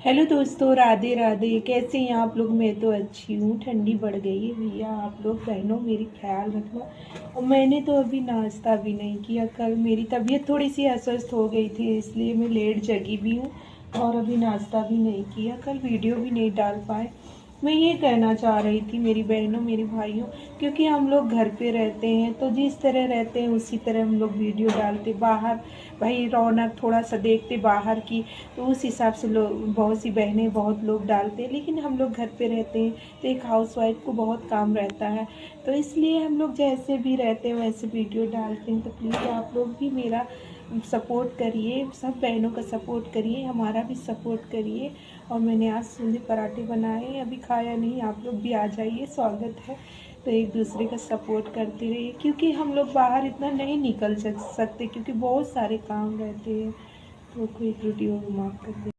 Hello दोस्तों, राधे राधे। कैसे हैं आप लोग? मैं तो अच्छी हूँ। ठंडी बढ़ गई है भैया, आप लोग बहनों मेरी ख्याल रखना। और मैंने तो अभी नाश्ता भी नहीं किया। कल मेरी तबीयत थोड़ी सी अस्वस्थ हो गई थी, इसलिए मैं लेट जगी भी हूँ और अभी नाश्ता भी नहीं किया। कल वीडियो भी नहीं डाल पाए। मैं ये कहना चाह रही थी मेरी बहनों मेरे भाइयों, क्योंकि हम लोग घर पे रहते हैं तो जिस तरह रहते हैं उसी तरह हम लोग वीडियो डालते। बाहर भाई रौनक थोड़ा सा देखते बाहर की, तो उस हिसाब से लोग, बहुत सी बहनें बहुत लोग डालते हैं। लेकिन हम लोग घर पे रहते हैं तो एक हाउसवाइफ को बहुत काम रहता है, तो इसलिए हम लोग जैसे भी रहते हैं वैसे वीडियो डालते हैं। तो प्लीज़ आप लोग भी मेरा सपोर्ट करिए, सब बहनों का सपोर्ट करिए, हमारा भी सपोर्ट करिए। और मैंने आज सूंदी पराठे बनाए, अभी खाया नहीं, आप लोग भी आ जाइए, स्वागत है। तो एक दूसरे का सपोर्ट करते रहिए, क्योंकि हम लोग बाहर इतना नहीं निकल सकते, क्योंकि बहुत सारे काम रहते हैं। तो कोई त्रुटि हो माफ़ कर दे।